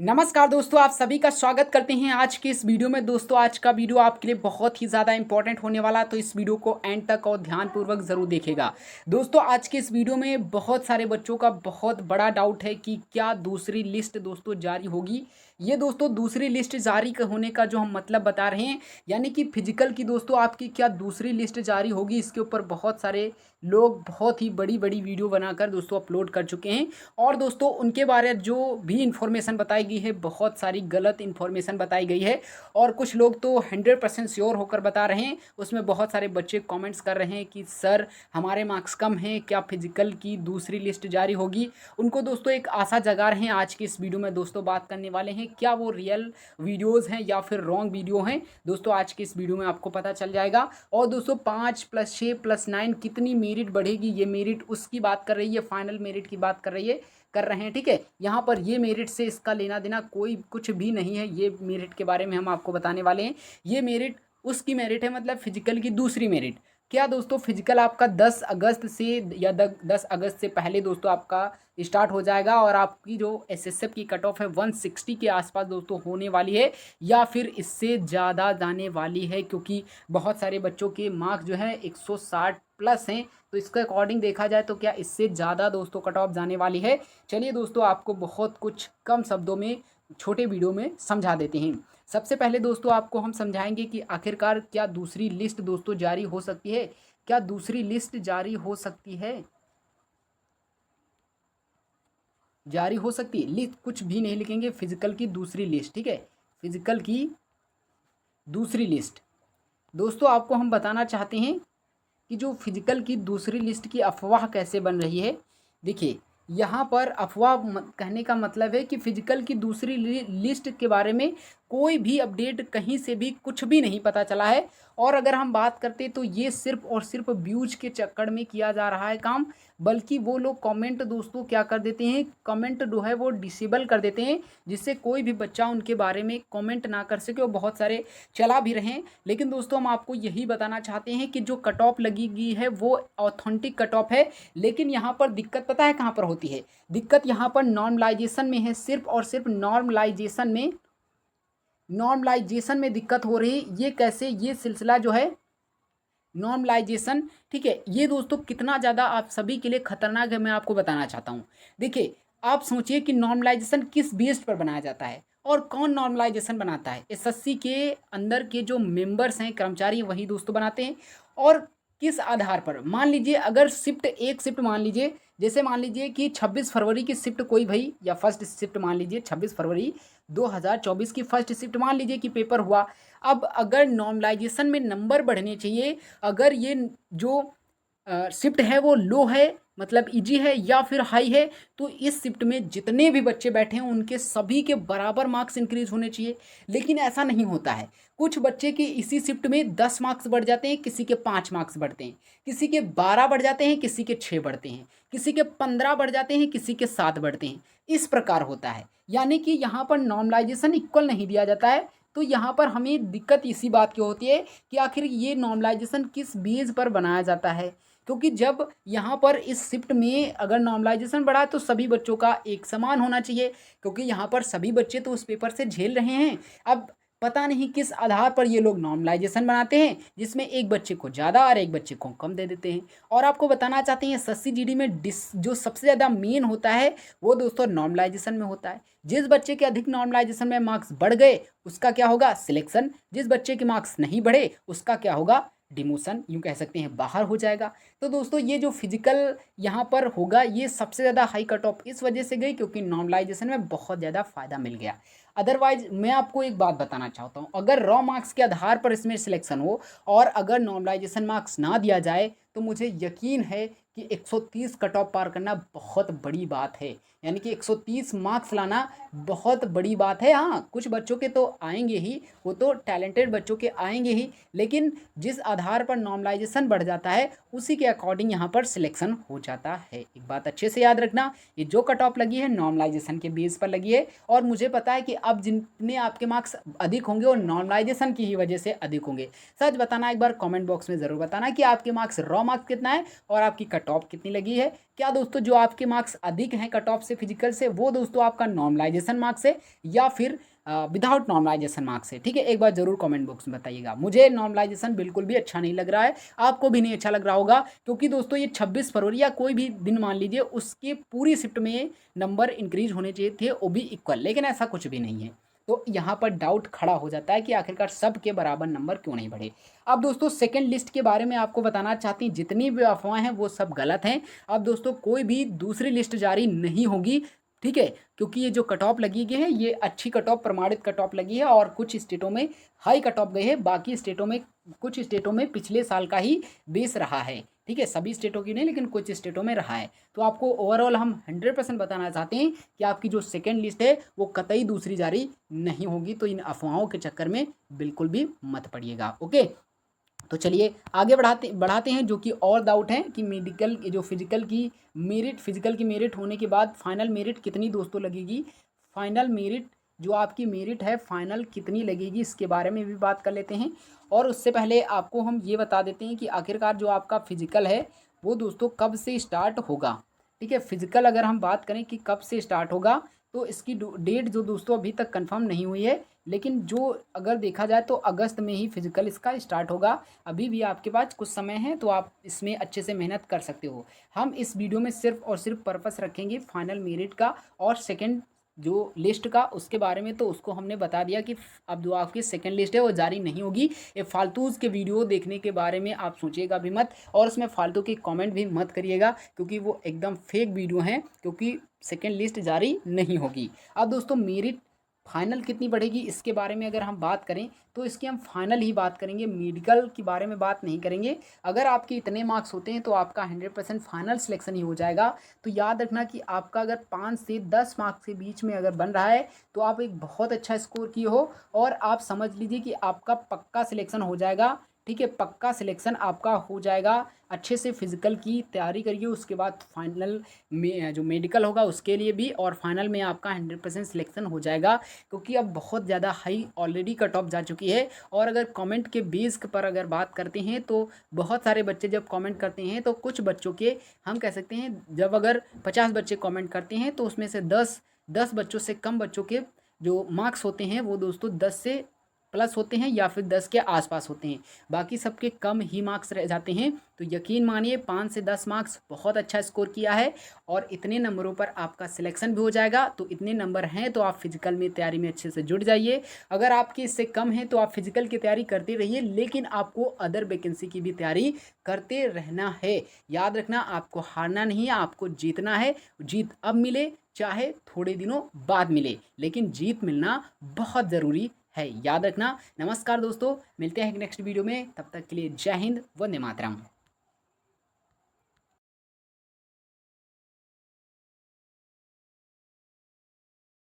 नमस्कार दोस्तों, आप सभी का स्वागत करते हैं आज के इस वीडियो में। दोस्तों आज का वीडियो आपके लिए बहुत ही ज़्यादा इंपॉर्टेंट होने वाला है, तो इस वीडियो को एंड तक और ध्यानपूर्वक ज़रूर देखिएगा। दोस्तों आज के इस वीडियो में बहुत सारे बच्चों का बहुत बड़ा डाउट है कि क्या दूसरी लिस्ट दोस्तों जारी होगी। ये दोस्तों दूसरी लिस्ट जारी होने का जो हम मतलब बता रहे हैं, यानी कि फिजिकल की दोस्तों आपकी क्या दूसरी लिस्ट जारी होगी, इसके ऊपर बहुत सारे लोग बहुत ही बड़ी बड़ी वीडियो बनाकर दोस्तों अपलोड कर चुके हैं। और दोस्तों उनके बारे जो भी इन्फॉर्मेशन बताई गई है, बहुत सारी गलत इन्फॉर्मेशन बताई गई है। और कुछ लोग तो 100% श्योर होकर बता रहे हैं। उसमें बहुत सारे बच्चे कमेंट्स कर रहे हैं कि सर हमारे मार्क्स कम हैं, क्या फिजिकल की दूसरी लिस्ट जारी होगी। उनको दोस्तों एक आशा जगा रहे हैं। आज की इस वीडियो में दोस्तों बात करने वाले हैं, क्या वो रियल वीडियोज़ हैं या फिर रॉन्ग वीडियो हैं। दोस्तों आज की इस वीडियो में आपको पता चल जाएगा। और दोस्तों 5 + 6 + 9 कितनी मेरिट बढ़ेगी, ये मेरिट उसकी बात कर रही है, फाइनल मेरिट की बात कर रहे हैं। ठीक है, यहाँ पर ये मेरिट से इसका लेना देना कोई कुछ भी नहीं है। ये मेरिट के बारे में हम आपको बताने वाले हैं। ये मेरिट उसकी मेरिट है, मतलब फिजिकल की दूसरी मेरिट। क्या दोस्तों फिजिकल आपका 10 अगस्त से या 10 अगस्त से पहले दोस्तों आपका स्टार्ट हो जाएगा, और आपकी जो एसएसएफ की कट ऑफ है 160 के आसपास दोस्तों होने वाली है, या फिर इससे ज़्यादा जाने वाली है, क्योंकि बहुत सारे बच्चों के मार्क्स जो है 160 प्लस हैं। तो इसके अकॉर्डिंग देखा जाए तो क्या इससे ज़्यादा दोस्तों कट ऑफ जाने वाली है। चलिए दोस्तों आपको बहुत कुछ कम शब्दों में छोटे वीडियो में समझा देते हैं। सबसे पहले दोस्तों आपको हम समझाएंगे कि आखिरकार क्या दूसरी लिस्ट दोस्तों जारी हो सकती है। क्या दूसरी लिस्ट जारी हो सकती है, जारी हो सकती है। लिस्ट कुछ भी नहीं लिखेंगे, फिजिकल की दूसरी लिस्ट। ठीक है, फिजिकल की दूसरी लिस्ट। दोस्तों आपको हम बताना चाहते हैं कि जो फिजिकल की दूसरी लिस्ट की अफवाह कैसे बन रही है। देखिए यहाँ पर अफवाह कहने का मतलब है कि फिजिकल की दूसरी लिस्ट के बारे में कोई भी अपडेट कहीं से भी कुछ भी नहीं पता चला है। और अगर हम बात करते तो ये सिर्फ और सिर्फ व्यूज के चक्कर में किया जा रहा है काम। बल्कि वो लोग कमेंट दोस्तों क्या कर देते हैं, कमेंट जो है वो डिसेबल कर देते हैं, जिससे कोई भी बच्चा उनके बारे में कमेंट ना कर सके। और बहुत सारे चला भी रहे हैं। लेकिन दोस्तों हम आपको यही बताना चाहते हैं कि जो कट ऑफ लगी गई है वो ऑथेंटिक कट ऑफ है। लेकिन यहाँ पर दिक्कत पता है कहाँ पर होती है, दिक्कत यहाँ पर नॉर्मलाइजेशन में है। सिर्फ और सिर्फ नॉर्मलाइजेशन में दिक्कत हो रही। ये कैसे, ये सिलसिला जो है नॉर्मलाइजेशन, ठीक है, ये दोस्तों कितना ज़्यादा आप सभी के लिए खतरनाक है, मैं आपको बताना चाहता हूँ। देखिए आप सोचिए कि नॉर्मलाइजेशन किस बेस पर बनाया जाता है और कौन नॉर्मलाइजेशन बनाता है। एसएससी के अंदर के जो मेंबर्स हैं, कर्मचारी, वही दोस्तों बनाते हैं। और किस आधार पर, मान लीजिए अगर एक शिफ्ट मान लीजिए, जैसे मान लीजिए कि 26 फरवरी की शिफ्ट कोई भाई, या फर्स्ट शिफ्ट मान लीजिए 26 फरवरी 2024 की फर्स्ट शिफ्ट मान लीजिए कि पेपर हुआ। अब अगर नॉर्मलाइजेशन में नंबर बढ़ने चाहिए, अगर ये जो शिफ्ट है वो लो है, मतलब इजी है या फिर हाई है, तो इस शिफ्ट में जितने भी बच्चे बैठे हैं उनके सभी के बराबर मार्क्स इंक्रीज होने चाहिए। लेकिन ऐसा नहीं होता है। कुछ बच्चे के इसी शिफ्ट में 10 मार्क्स बढ़ जाते हैं, किसी के 5 मार्क्स बढ़ते हैं, किसी के 12 बढ़ जाते हैं, किसी के 6 बढ़ते हैं, किसी के 15 बढ़ जाते हैं, किसी के 7 बढ़ते हैं। इस प्रकार होता है, यानी कि यहाँ पर नॉर्मलाइजेशन इक्वल नहीं दिया जाता है। तो यहाँ पर हमें दिक्कत इसी बात की होती है कि आखिर ये नॉर्मलाइजेशन किस बेस पर बनाया जाता है। क्योंकि जब यहाँ पर इस शिफ्ट में अगर नॉर्मलाइजेशन बढ़ा तो सभी बच्चों का एक समान होना चाहिए, क्योंकि यहाँ पर सभी बच्चे तो उस पेपर से झेल रहे हैं। अब पता नहीं किस आधार पर ये लोग नॉर्मलाइजेशन बनाते हैं, जिसमें एक बच्चे को ज़्यादा और एक बच्चे को कम दे देते हैं। और आपको बताना चाहते हैं एसएससी जीडी में जो सबसे ज़्यादा मेन होता है वो दोस्तों नॉर्मलाइजेशन में होता है। जिस बच्चे के अधिक नॉर्मलाइजेशन में मार्क्स बढ़ गए उसका क्या होगा, सिलेक्शन। जिस बच्चे के मार्क्स नहीं बढ़े उसका क्या होगा, डिमोशन, यूँ कह सकते हैं बाहर हो जाएगा। तो दोस्तों ये जो फिजिकल यहाँ पर होगा, ये सबसे ज़्यादा हाई कट ऑफ इस वजह से गई क्योंकि नॉर्मलाइजेशन में बहुत ज़्यादा फ़ायदा मिल गया। अदरवाइज मैं आपको एक बात बताना चाहता हूँ, अगर रॉ मार्क्स के आधार पर इसमें सिलेक्शन हो और अगर नॉर्मलाइजेशन मार्क्स ना दिया जाए, तो मुझे यकीन है कि 130 कट ऑफ पार करना बहुत बड़ी बात है। यानी कि 130 मार्क्स लाना बहुत बड़ी बात है। हाँ कुछ बच्चों के तो आएंगे ही, वो तो टैलेंटेड बच्चों के आएंगे ही, लेकिन जिस आधार पर नॉर्मलाइजेशन बढ़ जाता है उसी के अकॉर्डिंग यहाँ पर सिलेक्शन हो जाता है। एक बात अच्छे से याद रखना, ये जो कट ऑफ लगी है नॉर्मलाइजेशन के बेस पर लगी है। और मुझे पता है कि अब जितने आपके मार्क्स अधिक होंगे वो नॉर्मलाइजेशन की ही वजह से अधिक होंगे। सच बताना, एक बार कमेंट बॉक्स में ज़रूर बताना कि आपके मार्क्स रॉ मार्क्स कितना है और आपकी कट ऑफ कितनी लगी है। क्या दोस्तों जो आपके मार्क्स अधिक हैं कट ऑफ से फिजिकल से, वो दोस्तों आपका नॉर्मलाइजेशन मार्क्स है या फिर विदाउट नॉर्मलाइजेशन मार्क्स है। ठीक है, एक बार जरूर कमेंट बॉक्स में बताइएगा। मुझे नॉर्मलाइजेशन बिल्कुल भी अच्छा नहीं लग रहा है, आपको भी नहीं अच्छा लग रहा होगा, क्योंकि दोस्तों ये 26 फरवरी या कोई भी दिन मान लीजिए, उसके पूरी शिफ्ट में नंबर इंक्रीज होने चाहिए थे, वो भी इक्वल, लेकिन ऐसा कुछ भी नहीं है। तो यहाँ पर डाउट खड़ा हो जाता है कि आखिरकार सबके बराबर नंबर क्यों नहीं बढ़े। अब दोस्तों सेकंड लिस्ट के बारे में आपको बताना चाहती हैं, जितनी भी अफवाहें हैं वो सब गलत हैं। अब दोस्तों कोई भी दूसरी लिस्ट जारी नहीं होगी, ठीक है, क्योंकि ये जो कट ऑफ लगी गई है ये अच्छी कट ऑफ, प्रमाणित कट ऑफ लगी है, और कुछ स्टेटों में हाई कट ऑफ गई है, बाकी स्टेटों में, कुछ स्टेटों में पिछले साल का ही बेस रहा है। ठीक है, सभी स्टेटों की नहीं, लेकिन कुछ स्टेटों में रहा है। तो आपको ओवरऑल हम 100% बताना चाहते हैं कि आपकी जो सेकेंड लिस्ट है वो कतई दूसरी जारी नहीं होगी, तो इन अफवाहों के चक्कर में बिल्कुल भी मत पड़िएगा। ओके, तो चलिए आगे बढ़ाते हैं। जो कि और डाउट है कि मेडिकल जो फिजिकल की मेरिट होने के बाद फाइनल मेरिट कितनी दोस्तों लगेगी, फाइनल मेरिट जो आपकी मेरिट है फाइनल कितनी लगेगी, इसके बारे में भी बात कर लेते हैं। और उससे पहले आपको हम ये बता देते हैं कि आखिरकार जो आपका फिजिकल है वो दोस्तों कब से स्टार्ट होगा। ठीक है, फिजिकल अगर हम बात करें कि कब से स्टार्ट होगा, तो इसकी डेट जो दोस्तों अभी तक कंफर्म नहीं हुई है, लेकिन जो अगर देखा जाए तो अगस्त में ही फिजिकल इसका स्टार्ट होगा। अभी भी आपके पास कुछ समय है, तो आप इसमें अच्छे से मेहनत कर सकते हो। हम इस वीडियो में सिर्फ और सिर्फ पर्पस रखेंगे फाइनल मेरिट का और सेकंड जो लिस्ट का, उसके बारे में तो उसको हमने बता दिया कि अब जो आपकी सेकंड लिस्ट है वो जारी नहीं होगी। ये फालतूज के वीडियो देखने के बारे में आप सोचिएगा भी मत, और उसमें फालतू के कमेंट भी मत करिएगा, क्योंकि वो एकदम फेक वीडियो हैं, क्योंकि सेकंड लिस्ट जारी नहीं होगी। अब दोस्तों मेरिट फाइनल कितनी बढ़ेगी इसके बारे में अगर हम बात करें, तो इसकी हम फाइनल ही बात करेंगे, मेडिकल के बारे में बात नहीं करेंगे। अगर आपके इतने मार्क्स होते हैं तो आपका 100% फाइनल सिलेक्शन ही हो जाएगा। तो याद रखना कि आपका अगर 5 से 10 मार्क्स के बीच में अगर बन रहा है तो आप एक बहुत अच्छा स्कोर किए हो, और आप समझ लीजिए कि आपका पक्का सिलेक्शन हो जाएगा। ठीक है, पक्का सिलेक्शन आपका हो जाएगा। अच्छे से फिजिकल की तैयारी करिए, उसके बाद फाइनल में जो मेडिकल होगा उसके लिए भी, और फाइनल में आपका 100% सिलेक्शन हो जाएगा, क्योंकि अब बहुत ज़्यादा हाई ऑलरेडी कट ऑफ जा चुकी है। और अगर कमेंट के बेस पर अगर बात करते हैं तो बहुत सारे बच्चे जब कमेंट करते हैं तो कुछ बच्चों के हम कह सकते हैं, जब अगर 50 बच्चे कमेंट करते हैं तो उसमें से 10 बच्चों से कम बच्चों के जो मार्क्स होते हैं वो दोस्तों 10 से प्लस होते हैं या फिर 10 के आसपास होते हैं, बाकी सबके कम ही मार्क्स रह जाते हैं। तो यकीन मानिए 5 से 10 मार्क्स बहुत अच्छा स्कोर किया है, और इतने नंबरों पर आपका सिलेक्शन भी हो जाएगा। तो इतने नंबर हैं तो आप फिजिकल में तैयारी में अच्छे से जुड़ जाइए। अगर आपकी इससे कम है तो आप फिजिकल की तैयारी करते रहिए, लेकिन आपको अदर वैकेंसी की भी तैयारी करते रहना है। याद रखना, आपको हारना नहीं है, आपको जीतना है। जीत अब मिले चाहे थोड़े दिनों बाद मिले, लेकिन जीत मिलना बहुत ज़रूरी है, याद रखना। नमस्कार दोस्तों, मिलते हैं नेक्स्ट वीडियो में, तब तक के लिए जय हिंद, वंदे मातरम।